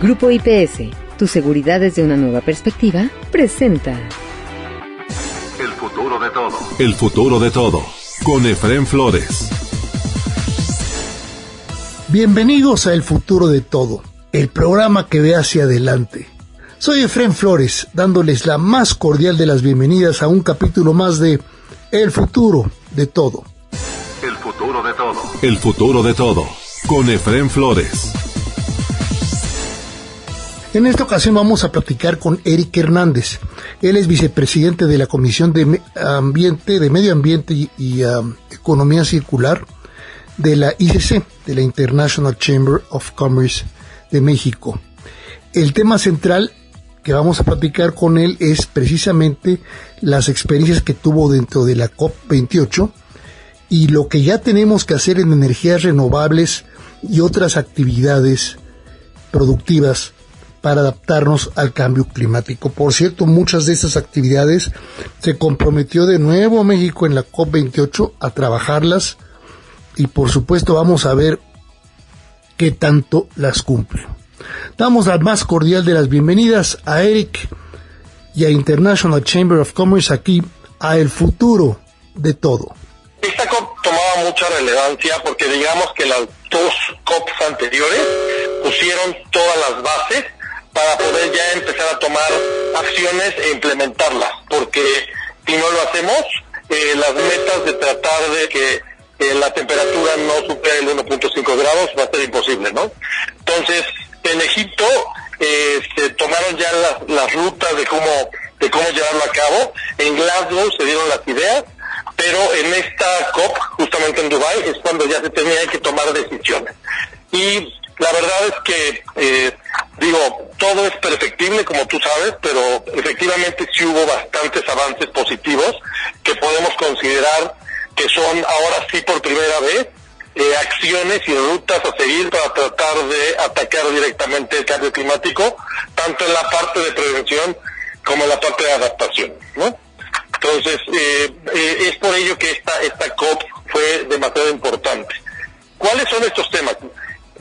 Grupo IPS, tu seguridad desde una nueva perspectiva, presenta El futuro de todo. El futuro de todo, con Efraín Flores. Bienvenidos a El futuro de todo, el programa que ve hacia adelante. Soy Efraín Flores, dándoles la más cordial de las bienvenidas a un capítulo más de El futuro de todo. El futuro de todo. El futuro de todo, con Efraín Flores. En esta ocasión vamos a platicar con Eric Hernández. Él es vicepresidente de la Comisión de Medio Ambiente y Economía Circular de la ICC, de la International Chamber of Commerce de México. El tema central que vamos a platicar con él es precisamente las experiencias que tuvo dentro de la COP28 y lo que ya tenemos que hacer en energías renovables y otras actividades productivas para adaptarnos al cambio climático. Por cierto, muchas de estas actividades se comprometió de nuevo México en la COP28 a trabajarlas y por supuesto vamos a ver qué tanto las cumple. Damos la más cordial de las bienvenidas a Eric y a International Chamber of Commerce aquí a El futuro de todo. Esta COP tomaba mucha relevancia porque digamos que las dos COPs anteriores pusieron todas las bases para poder ya empezar a tomar acciones e implementarlas, porque si no lo hacemos, las metas de tratar de que la temperatura no supere el 1.5 grados va a ser imposible, ¿no? Entonces, en Egipto se tomaron ya las rutas de cómo llevarlo a cabo. En Glasgow se dieron las ideas, pero en esta COP, justamente en Dubái, es cuando ya se tenía que tomar decisiones. Y la verdad es que, todo es perfectible, como tú sabes, pero efectivamente sí hubo bastantes avances positivos que podemos considerar que son ahora sí por primera vez acciones y rutas a seguir para tratar de atacar directamente el cambio climático, tanto en la parte de prevención como en la parte de adaptación, ¿no? Entonces, es por ello que esta COP fue demasiado importante. ¿Cuáles son estos temas?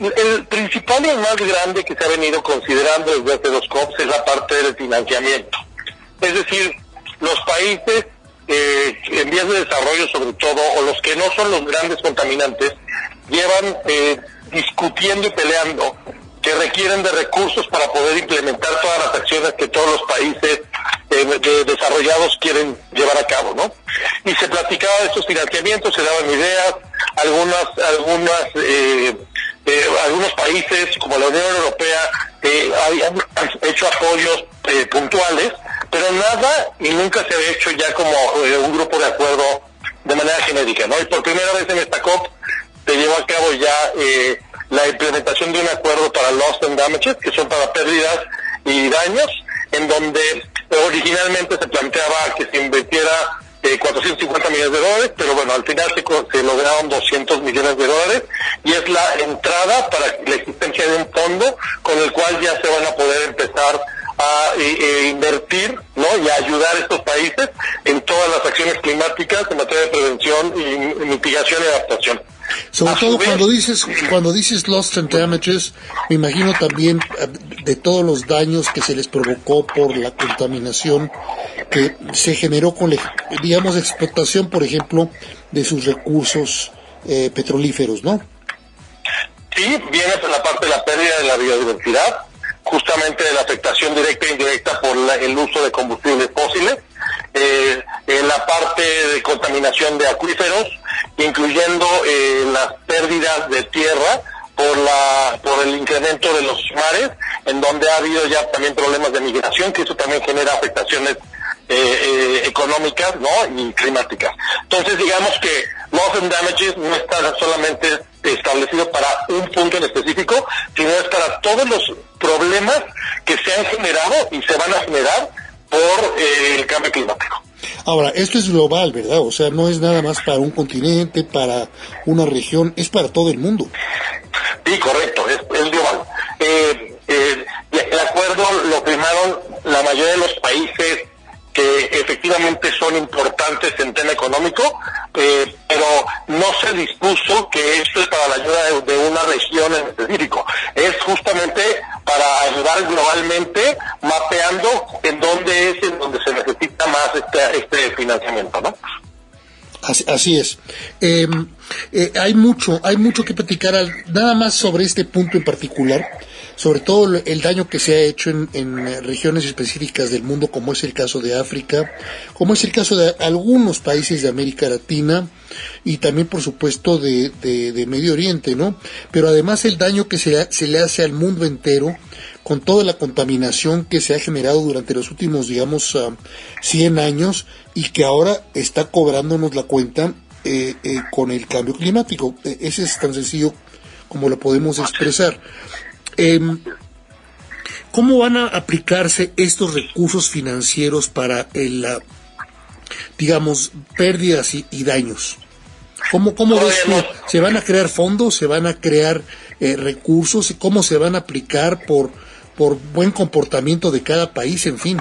El principal y el más grande que se ha venido considerando desde hace dos COPs es la parte del financiamiento. Es decir, los países en vías de desarrollo sobre todo, o los que no son los grandes contaminantes, llevan discutiendo y peleando que requieren de recursos para poder implementar todas las acciones que todos los países desarrollados quieren llevar a cabo, ¿no? Y se platicaba de estos financiamientos, se daban ideas, algunos países como la Unión Europea habían hecho apoyos puntuales, pero nada y nunca se había hecho ya como un grupo de acuerdo de manera genérica, ¿no? Y por primera vez en esta COP se llevó a cabo ya la implementación de un acuerdo para loss and damages, que son para pérdidas y daños, en donde originalmente se planteaba que se invirtiera 450 millones de dólares, pero bueno, al final se lograron 200 millones de dólares y es la entrada para la existencia de un fondo con el cual ya se van a poder empezar a invertir, ¿no? Y a ayudar a estos países en todas las acciones climáticas en materia de prevención y mitigación y adaptación. Sobre todo cuando dices loss and damages, me imagino también de todos los daños que se les provocó por la contaminación que se generó con la, explotación, por ejemplo, de sus recursos petrolíferos, ¿no? Sí, viene por la parte de la pérdida de la biodiversidad, justamente de la afectación directa e indirecta por el uso de combustibles fósiles, en la parte de contaminación de acuíferos, incluyendo las pérdidas de tierra por el incremento de los mares, en donde ha habido ya también problemas de migración, que eso también genera afectaciones económicas, ¿no? Y climáticas. Entonces, digamos que loss and damages no está solamente establecido para un punto en específico, sino es para todos los problemas que se han generado y se van a generar por el cambio climático. Ahora, esto es global, ¿verdad? O sea, no es nada más para un continente, para una región, es para todo el mundo. Sí, correcto, es global. El acuerdo lo firmaron la mayoría de los países que efectivamente son importantes en tema económico, pero no se dispuso que esto es para la ayuda de una región en específico. Es justamente para estar globalmente mapeando en dónde se necesita más este financiamiento, ¿no? Así es. Hay mucho que platicar nada más sobre este punto en particular, sobre todo el daño que se ha hecho en regiones específicas del mundo, como es el caso de África, como es el caso de algunos países de América Latina y también, por supuesto, de Medio Oriente, ¿no? Pero además el daño que se le hace al mundo entero con toda la contaminación que se ha generado durante los últimos, digamos, 100 años y que ahora está cobrándonos la cuenta con el cambio climático. Ese es tan sencillo como lo podemos expresar. ¿Cómo van a aplicarse estos recursos financieros para digamos, pérdidas y daños? ¿Cómo ves tú? ¿Se van a crear fondos? ¿Se van a crear recursos? ¿Cómo se van a aplicar por buen comportamiento de cada país? En fin.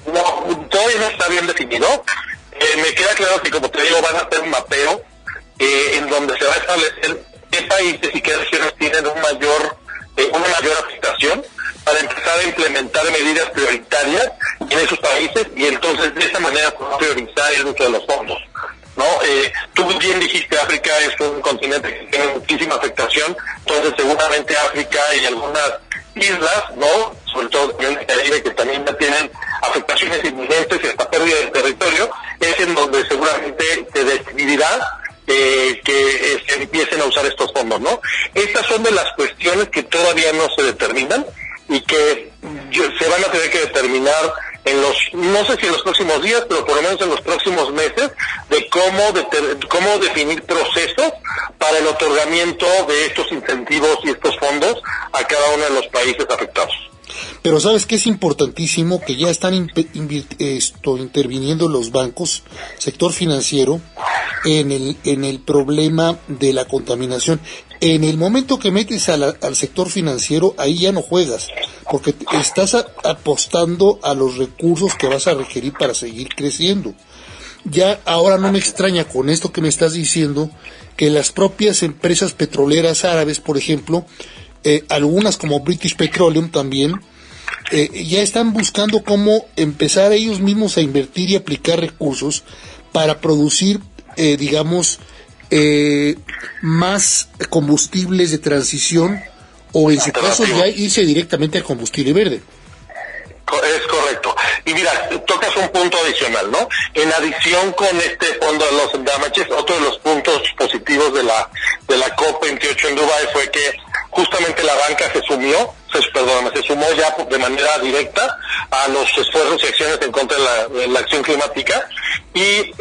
No, todavía no está bien definido. Me queda claro que, como te digo, van a hacer un mapeo en donde se va a establecer qué países y qué regiones tienen una mayor afectación para empezar a implementar medidas prioritarias en esos países y entonces de esa manera priorizar el uso de los fondos, ¿no? Tú bien dijiste, África es un continente que tiene muchísima afectación, entonces seguramente África y algunas islas, ¿no? Sobre todo en el Caribe, que también ya tienen afectaciones inminentes y hasta pérdida de territorio, es en donde seguramente se decidirá que se empiecen a usar estos fondos, ¿no? Estas son de las cuestiones que todavía no se determinan y que se van a tener que determinar no sé si en los próximos días, pero por lo menos en los próximos meses, de cómo definir procesos para el otorgamiento de estos incentivos y estos fondos a cada uno de los países afectados. Pero sabes que es importantísimo que ya están interviniendo los bancos, sector financiero, en el problema de la contaminación. En el momento que metes al sector financiero, ahí ya no juegas, porque estás apostando a los recursos que vas a requerir para seguir creciendo. Ya ahora no me extraña con esto que me estás diciendo que las propias empresas petroleras árabes, por ejemplo, algunas como British Petroleum también, ya están buscando cómo empezar ellos mismos a invertir y aplicar recursos para producir, digamos, más combustibles de transición o en su caso ya irse directamente al combustible verde. Es correcto. Y mira, tocas un punto adicional, ¿no? En adición con este fondo de los damages, otro de los puntos positivos de la COP28 en Dubái fue que justamente la banca se sumó ya de manera directa a los esfuerzos y acciones en contra de la acción climática y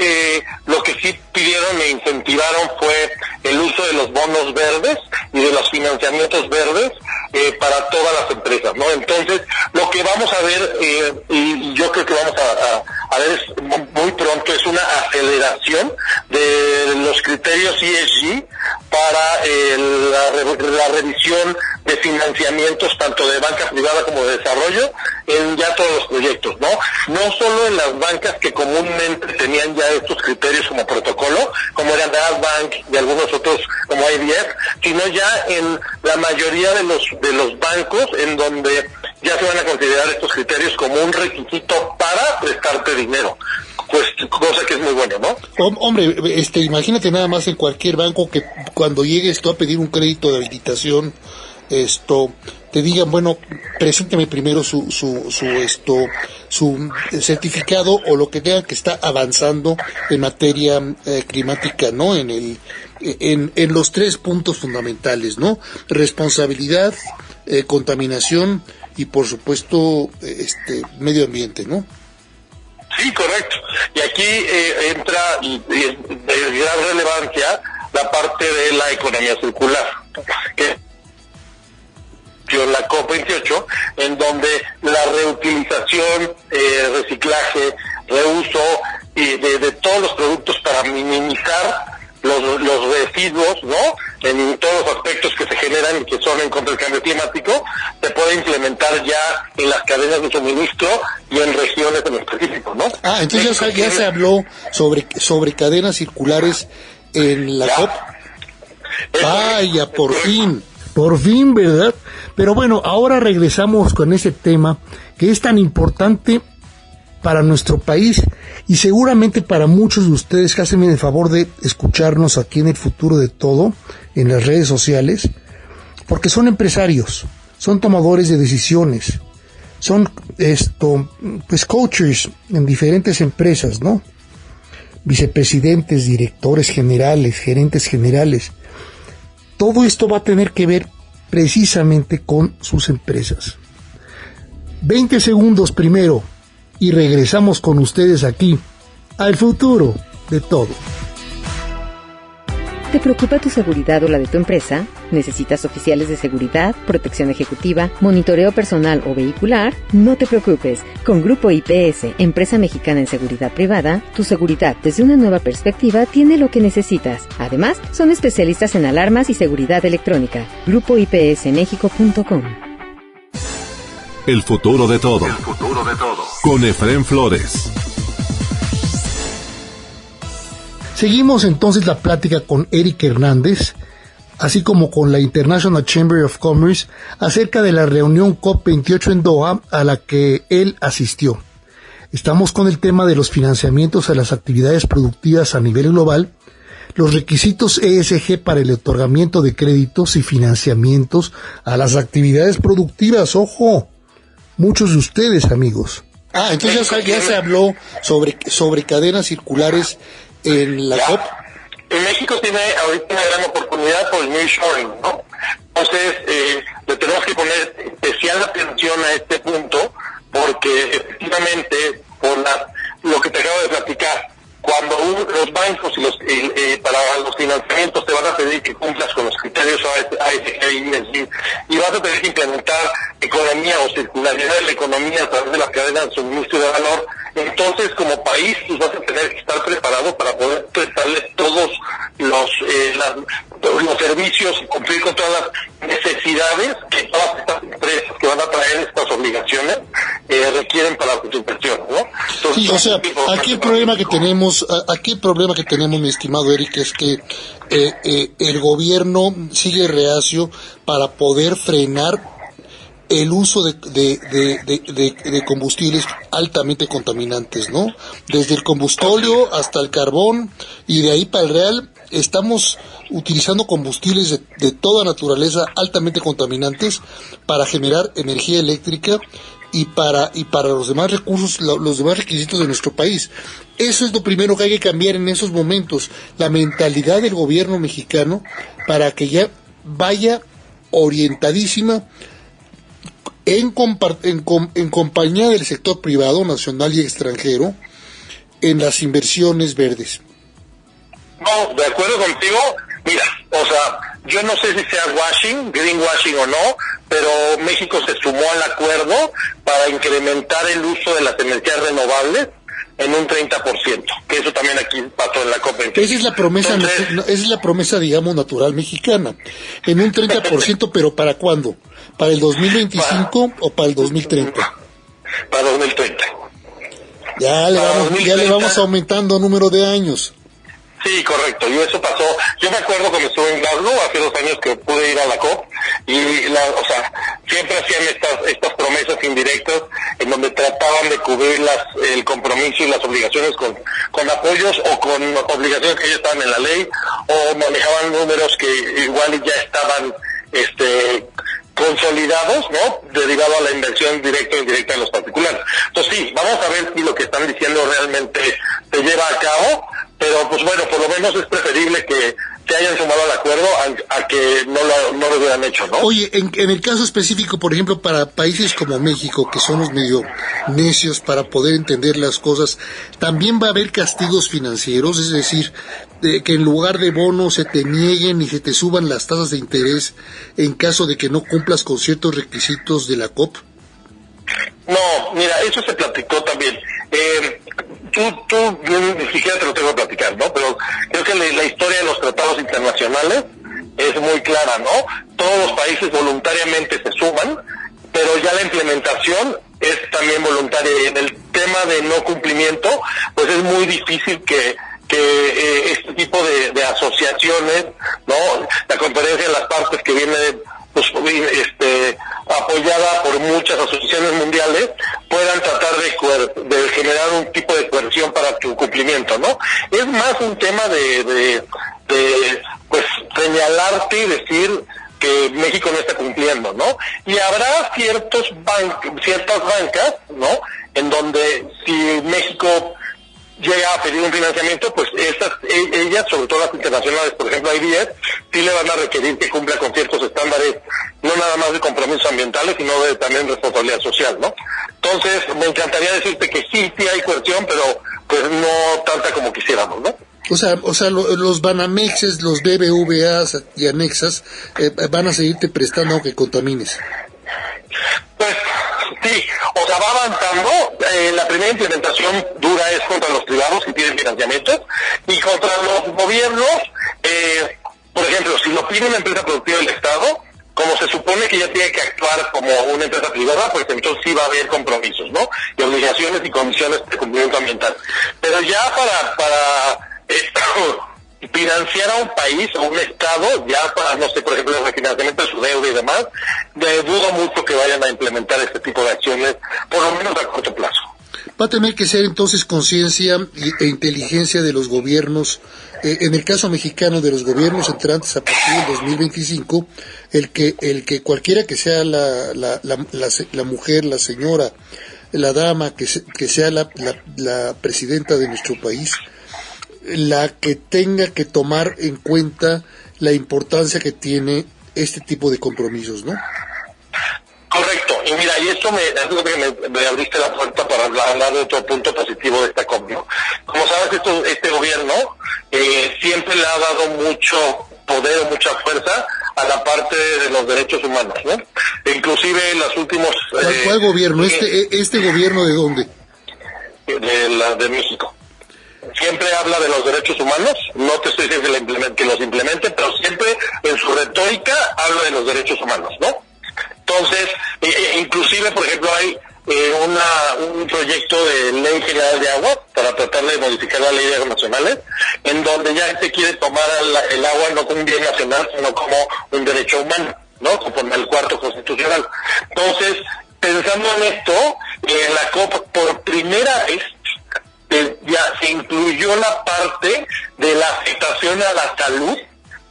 lo que sí pidieron e incentivaron fue el uso de los bonos verdes y de los financiamientos verdes para todas las empresas, ¿no? Entonces, lo que vamos a ver, y yo creo que vamos a ver muy pronto, es una aceleración de los criterios ESG para la revisión de financiamientos tanto de banca privada como de desarrollo en ya todos los proyectos, ¿no? No solo en las bancas que comúnmente tenían ya estos criterios como protocolo, como eran Bank y algunos otros como IDF, sino ya en la mayoría de los bancos en donde ya se van a considerar estos criterios como un requisito para prestarte dinero. Pues cosa que es muy bueno, ¿no? Hombre, imagínate nada más en cualquier banco que cuando llegues tú a pedir un crédito de habilitación, te digan, bueno, presénteme primero su certificado o lo que tenga que está avanzando en materia climática, ¿no? En los 3 puntos fundamentales, ¿no? Responsabilidad, contaminación y por supuesto medio ambiente, ¿no? Sí, correcto. Y aquí entra de gran relevancia la parte de la economía circular, que la COP28, en donde la reutilización, reciclaje, reuso y de todos los productos para minimizar los residuos, ¿no? En todos los aspectos que se generan y que son en contra del cambio climático, se puede implementar ya en las cadenas de suministro y en regiones en específico, ¿no? Entonces ya se habló sobre cadenas circulares en la COP. Vaya, por fin. Por fin, ¿verdad? Pero bueno, ahora regresamos con ese tema que es tan importante para nuestro país y seguramente para muchos de ustedes que hacen el favor de escucharnos aquí en El Futuro de Todo, en las redes sociales, porque son empresarios, son tomadores de decisiones, son pues coaches en diferentes empresas, ¿no? Vicepresidentes, directores generales, gerentes generales. Todo esto va a tener que ver precisamente con sus empresas. 20 segundos primero y regresamos con ustedes aquí al Futuro de Todo. ¿Te preocupa tu seguridad o la de tu empresa? ¿Necesitas oficiales de seguridad, protección ejecutiva, monitoreo personal o vehicular? No te preocupes. Con Grupo IPS, empresa mexicana en seguridad privada, tu seguridad desde una nueva perspectiva tiene lo que necesitas. Además, son especialistas en alarmas y seguridad electrónica. GrupoIPSMexico.com. El futuro de todo. El futuro de todo. Con Efrén Flores. Seguimos entonces la plática con Eric Hernández, así como con la International Chamber of Commerce, acerca de la reunión COP28 en Doha a la que él asistió. Estamos con el tema de los financiamientos a las actividades productivas a nivel global, los requisitos ESG para el otorgamiento de créditos y financiamientos a las actividades productivas. ¡Ojo! Muchos de ustedes, amigos. Entonces ya se habló sobre cadenas circulares en la COP. México tiene ahorita una gran oportunidad por el nearshoring, ¿no? Entonces, le tenemos que poner especial atención a este punto, porque efectivamente, por lo que te acabo de platicar, cuando los bancos para los financiamientos te van a pedir que cumplas con los criterios ASG y vas a tener que implementar economía o circularidad de la economía a través de la cadena de suministro de valor, entonces como país pues vas a tener que estar preparado para poder prestarles todos los servicios y cumplir con todas las necesidades que todas estas empresas que van a traer estas obligaciones requieren para su inversión, ¿no? Entonces, sí, o sea, aquí el problema que tenemos, mi estimado Eric, es que el gobierno sigue reacio para poder frenar el uso de combustibles altamente contaminantes, ¿no? Desde el combustóleo hasta el carbón y de ahí para el real estamos utilizando combustibles de toda naturaleza altamente contaminantes para generar energía eléctrica y para los demás recursos, los demás requisitos de nuestro país. Eso es lo primero que hay que cambiar en esos momentos, la mentalidad del gobierno mexicano para que ya vaya orientadísima en compañía del sector privado, nacional y extranjero, en las inversiones verdes. No, de acuerdo contigo. Mira, o sea, yo no sé si sea greenwashing o no, pero México se sumó al acuerdo para incrementar el uso de las energías renovables en un 30%, que eso también aquí pasó en la COP28. Esa es la promesa, digamos, natural mexicana, en un 30%, pero ¿para cuándo? ¿Para el 2025 o para el 2030? Para 2030. Ya le vamos aumentando número de años. Sí, correcto, y eso pasó. Yo me acuerdo cuando estuve en Glasgow hace 2 años que pude ir a la COP y siempre hacían estas promesas indirectas en donde trataban de cubrir el compromiso y las obligaciones con apoyos o con obligaciones que ya estaban en la ley, o manejaban números que igual ya estaban consolidados, ¿no? Derivado a la inversión directa e indirecta de los particulares. Entonces sí, vamos a ver si lo que están diciendo realmente se lleva a cabo, pero pues bueno, por lo menos es preferible que se hayan sumado al acuerdo a que no lo hubieran hecho, ¿no? Oye, en el caso específico, por ejemplo, para países como México, que somos medio necios para poder entender las cosas, ¿también va a haber castigos financieros? Es decir, que en lugar de bonos se te nieguen y se te suban las tasas de interés en caso de que no cumplas con ciertos requisitos de la COP. No, mira, eso se platicó también. Tú ni siquiera te lo tengo que platicar, ¿no? Pero creo que la historia de los tratados internacionales es muy clara, ¿no? Todos los países voluntariamente se suman, pero ya la implementación es también voluntaria. Y en el tema de no cumplimiento, pues es muy difícil que este tipo de asociaciones, ¿no? La conferencia de las partes que viene pues apoyada por muchas asociaciones mundiales, puedan tratar de generar un tipo de coerción para tu cumplimiento, ¿no? Es más un tema de pues señalarte y decir que México no está cumpliendo, ¿no? Y habrá ciertas bancas, ¿no?, en donde si México llega a pedir un financiamiento, pues ellas, sobre todo las internacionales, por ejemplo IDF, sí le van a requerir que cumpla con ciertos estándares, no nada más de compromisos ambientales, sino de también responsabilidad social, ¿no? Entonces, me encantaría decirte que sí hay coerción, pero pues no tanta como quisiéramos, ¿no? O sea, los Banamexes, los BBVAs y anexas van a seguirte prestando aunque contamines. Pues sí, o sea, va avanzando. La primera implementación dura es contra los privados que piden financiamientos, y contra los gobiernos, por ejemplo, si lo pide una empresa productiva del Estado, como se supone que ya tiene que actuar como una empresa privada, pues entonces sí va a haber compromisos, ¿no? Y obligaciones y condiciones de cumplimiento ambiental. Pero ya para financiar a un país o un estado, ya para, no sé, por ejemplo, el refinanciamiento de su deuda y demás, dudo mucho que vayan a implementar este tipo de acciones, por lo menos a corto plazo. Va a tener que ser entonces conciencia e inteligencia de los gobiernos, en el caso mexicano, de los gobiernos entrantes a partir del 2025, el que cualquiera que sea la mujer, la señora, la dama, que sea la presidenta de nuestro país, la que tenga que tomar en cuenta la importancia que tiene este tipo de compromisos, ¿no? Correcto, y mira, y esto me abriste la puerta para hablar de otro punto positivo de esta COP, ¿no? Como sabes, este gobierno siempre le ha dado mucho poder, mucha fuerza a la parte de los derechos humanos, ¿no? Inclusive en los últimos... ¿Cuál gobierno? ¿Este gobierno de dónde? De México. Siempre habla de los derechos humanos, no te estoy diciendo que los implemente, pero siempre en su retórica habla de los derechos humanos, ¿no? Entonces, inclusive, por ejemplo, hay un proyecto de ley general de agua para tratar de modificar la ley de aguas nacionales, en donde ya se quiere tomar el agua no como un bien nacional, sino como un derecho humano, ¿no? Conforme al cuarto constitucional. Entonces, pensando en esto, en la COP por primera vez ya se incluyó la parte de la afectación a la salud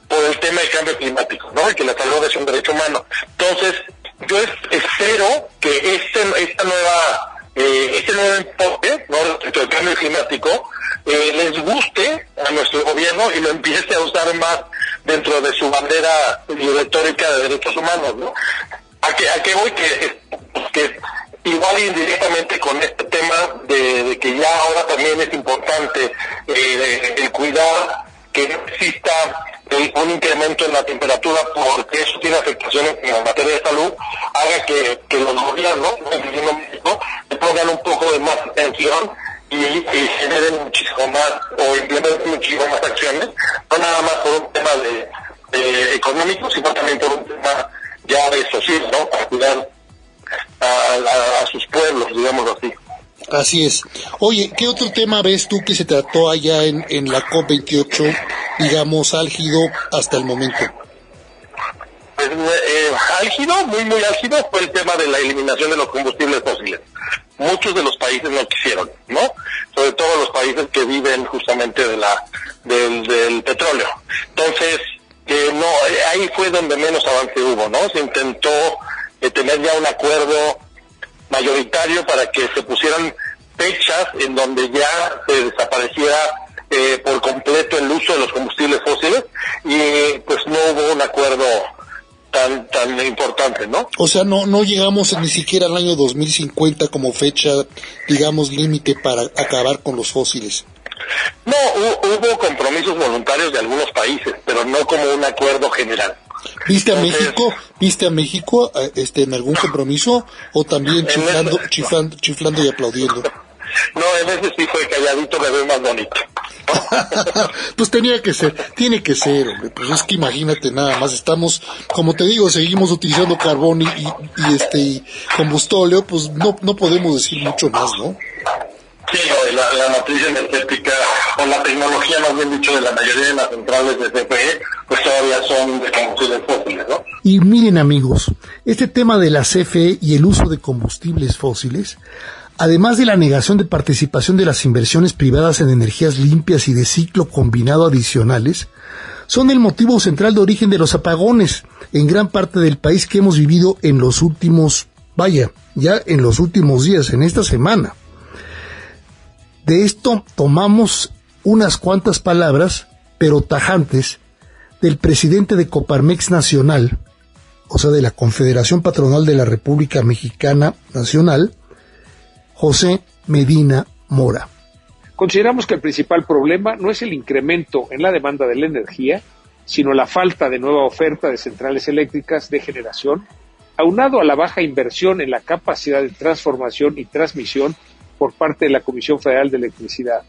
por el tema del cambio climático, ¿no? Y que la salud es un derecho humano. Entonces, yo espero que este nuevo enfoque, ¿no?, respecto al cambio climático, les guste a nuestro gobierno y lo empiece a usar más dentro de su bandera y retórica de derechos humanos, ¿no? ¿A qué voy? Que igual indirectamente con este tema de que ya ahora también es importante el cuidar que no exista un incremento en la temperatura, porque eso tiene afectaciones en la materia de salud, haga que los gobiernos, incluyendo México, le pongan un poco de más atención y generen muchísimo más o implementen muchísimo más acciones, no nada más por un tema de económico, sino también por un tema ya de social, ¿no? Para cuidar a sus pueblos, digamos así. Así es. Oye, ¿qué otro tema ves tú que se trató allá en la COP28, digamos, álgido hasta el momento? Pues, álgido, muy álgido, fue el tema de la eliminación de los combustibles fósiles. Muchos de los países no quisieron, ¿no? Sobre todo los países que viven justamente del petróleo. Entonces, no, ahí fue donde menos avance hubo, ¿no? Se intentó tener ya un acuerdo mayoritario para que se pusieran fechas en donde ya se desapareciera por completo el uso de los combustibles fósiles, y pues no hubo un acuerdo tan importante, ¿no? O sea, no llegamos ni siquiera al año 2050 como fecha, digamos, límite para acabar con los fósiles. No, hubo compromisos voluntarios de algunos países, pero no como un acuerdo general. ¿Viste a México en algún compromiso, o también chiflando y aplaudiendo? No, en ese sí fue calladito, me ve más bonito. Pues tiene que ser, hombre, pues es que imagínate nada más, estamos, como te digo, seguimos utilizando carbón y combustóleo, pues no podemos decir mucho más, ¿no? Sí, la matriz energética, o la tecnología, más bien dicho, de la mayoría de las centrales de CFE, pues todavía son de combustibles fósiles, ¿no? Y miren, amigos, este tema de la CFE y el uso de combustibles fósiles, además de la negación de participación de las inversiones privadas en energías limpias y de ciclo combinado adicionales, son el motivo central de origen de los apagones en gran parte del país que hemos vivido en los últimos, ya en los últimos días, en esta semana. De esto tomamos unas cuantas palabras, pero tajantes, del presidente de Coparmex Nacional, o sea, de la Confederación Patronal de la República Mexicana Nacional, José Medina Mora. Consideramos que el principal problema no es el incremento en la demanda de la energía, sino la falta de nueva oferta de centrales eléctricas de generación, aunado a la baja inversión en la capacidad de transformación y transmisión por parte de la Comisión Federal de Electricidad.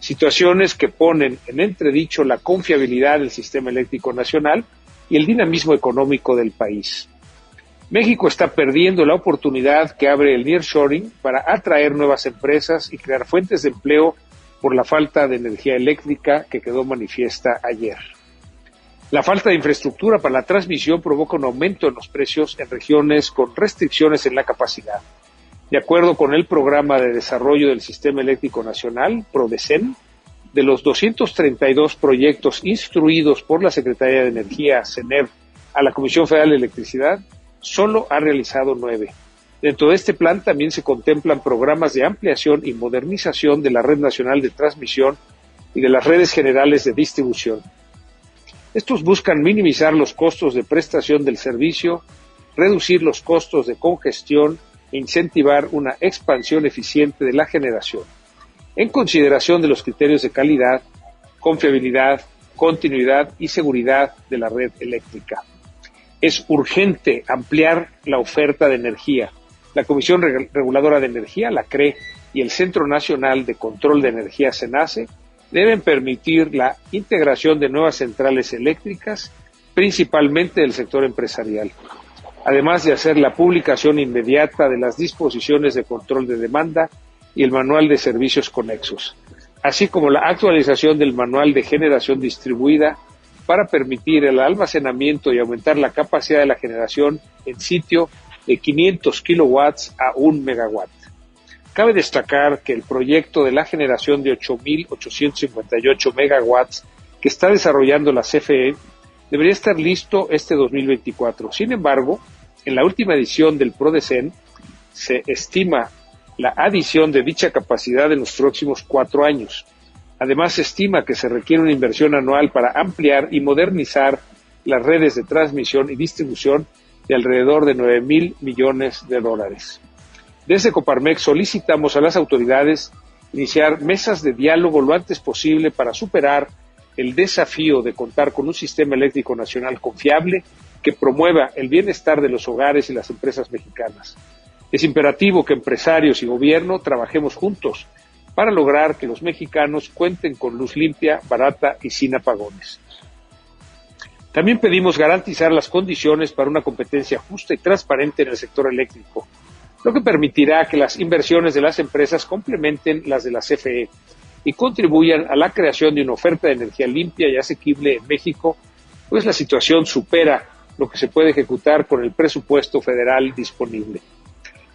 Situaciones que ponen en entredicho la confiabilidad del sistema eléctrico nacional y el dinamismo económico del país. México está perdiendo la oportunidad que abre el nearshoring para atraer nuevas empresas y crear fuentes de empleo por la falta de energía eléctrica que quedó manifiesta ayer. La falta de infraestructura para la transmisión provoca un aumento en los precios en regiones con restricciones en la capacidad. De acuerdo con el Programa de Desarrollo del Sistema Eléctrico Nacional, PRODECEN, de los 232 proyectos instruidos por la Secretaría de Energía, CENER, a la Comisión Federal de Electricidad, solo ha realizado 9. Dentro de este plan también se contemplan programas de ampliación y modernización de la Red Nacional de Transmisión y de las redes generales de distribución. Estos buscan minimizar los costos de prestación del servicio, reducir los costos de congestión e incentivar una expansión eficiente de la generación, en consideración de los criterios de calidad, confiabilidad, continuidad y seguridad de la red eléctrica. Es urgente ampliar la oferta de energía. La Comisión Reguladora de Energía, la CRE, y el Centro Nacional de Control de Energía, CENACE, deben permitir la integración de nuevas centrales eléctricas, principalmente del sector empresarial, además de hacer la publicación inmediata de las disposiciones de control de demanda y el manual de servicios conexos, así como la actualización del manual de generación distribuida para permitir el almacenamiento y aumentar la capacidad de la generación en sitio de 500 kilowatts a 1 megawatt. Cabe destacar que el proyecto de la generación de 8.858 megawatts que está desarrollando la CFE debería estar listo este 2024. Sin embargo, en la última edición del PRODECEN se estima la adición de dicha capacidad en los próximos 4 años. Además, se estima que se requiere una inversión anual para ampliar y modernizar las redes de transmisión y distribución de alrededor de $9,000 millones. Desde Coparmex solicitamos a las autoridades iniciar mesas de diálogo lo antes posible para superar el desafío de contar con un sistema eléctrico nacional confiable que promueva el bienestar de los hogares y las empresas mexicanas. Es imperativo que empresarios y gobierno trabajemos juntos para lograr que los mexicanos cuenten con luz limpia, barata y sin apagones. También pedimos garantizar las condiciones para una competencia justa y transparente en el sector eléctrico, lo que permitirá que las inversiones de las empresas complementen las de la CFE y contribuyan a la creación de una oferta de energía limpia y asequible en México, pues la situación supera lo que se puede ejecutar con el presupuesto federal disponible.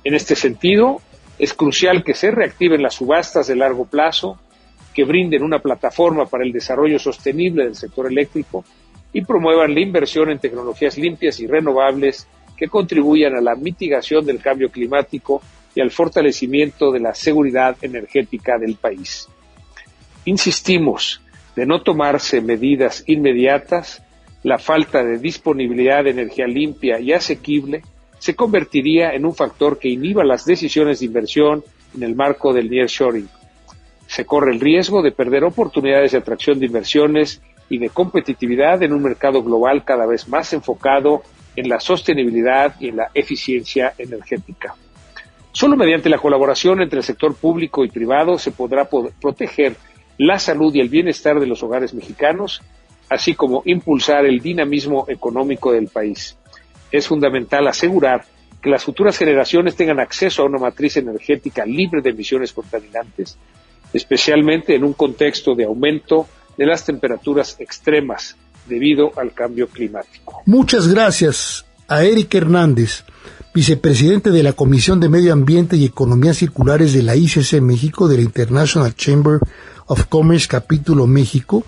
En este sentido, es crucial que se reactiven las subastas de largo plazo, que brinden una plataforma para el desarrollo sostenible del sector eléctrico y promuevan la inversión en tecnologías limpias y renovables que contribuyan a la mitigación del cambio climático y al fortalecimiento de la seguridad energética del país. Insistimos, de no tomarse medidas inmediatas, la falta de disponibilidad de energía limpia y asequible se convertiría en un factor que inhiba las decisiones de inversión en el marco del nearshoring. Se corre el riesgo de perder oportunidades de atracción de inversiones y de competitividad en un mercado global cada vez más enfocado en la sostenibilidad y en la eficiencia energética. Solo mediante la colaboración entre el sector público y privado se podrá proteger la salud y el bienestar de los hogares mexicanos, así como impulsar el dinamismo económico del país. Es fundamental asegurar que las futuras generaciones tengan acceso a una matriz energética libre de emisiones contaminantes, especialmente en un contexto de aumento de las temperaturas extremas debido al cambio climático. Muchas gracias a Eric Hernández, vicepresidente de la Comisión de Medio Ambiente y Economías Circulares de la ICC México, de la International Chamber of Commerce Capítulo México,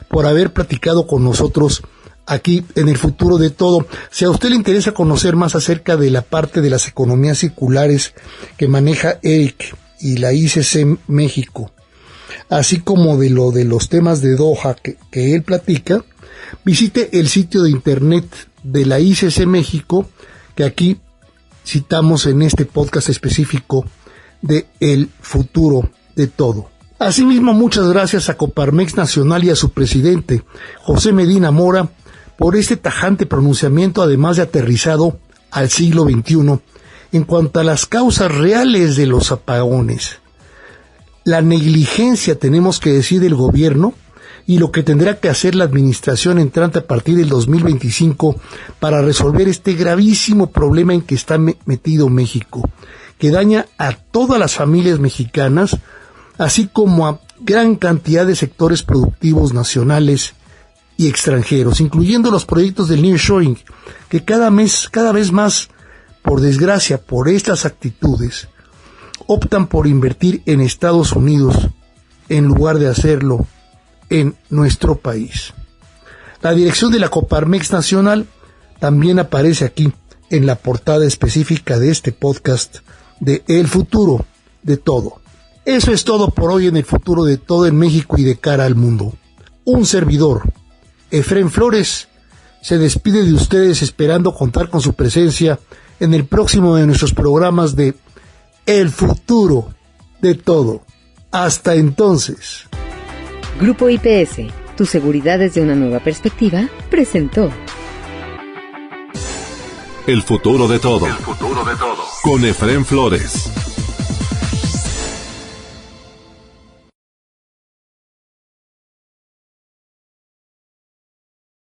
por haber platicado con nosotros aquí en El Futuro de Todo. Si a usted le interesa conocer más acerca de la parte de las economías circulares que maneja Eric y la ICC México, así como de los temas de Doha que él platica, visite el sitio de internet de la ICC México, que aquí citamos en este podcast específico de El Futuro de Todo. Asimismo, muchas gracias a Coparmex Nacional y a su presidente, José Medina Mora, por este tajante pronunciamiento, además de aterrizado al siglo XXI, en cuanto a las causas reales de los apagones. La negligencia, tenemos que decir, del gobierno y lo que tendrá que hacer la administración entrante a partir del 2025 para resolver este gravísimo problema en que está metido México, que daña a todas las familias mexicanas, así como a gran cantidad de sectores productivos nacionales y extranjeros, incluyendo los proyectos del nearshoring, que cada vez más, por desgracia, por estas actitudes, optan por invertir en Estados Unidos en lugar de hacerlo en nuestro país. La dirección de la Coparmex Nacional también aparece aquí en la portada específica de este podcast de El Futuro de Todo. Eso es todo por hoy en El Futuro de Todo en México y de cara al mundo. Un servidor, Efrén Flores, se despide de ustedes esperando contar con su presencia en el próximo de nuestros programas de El Futuro de Todo. Hasta entonces. Grupo IPS, tu seguridad desde una nueva perspectiva, presentó El Futuro de Todo. El Futuro de Todo. Con Efrén Flores.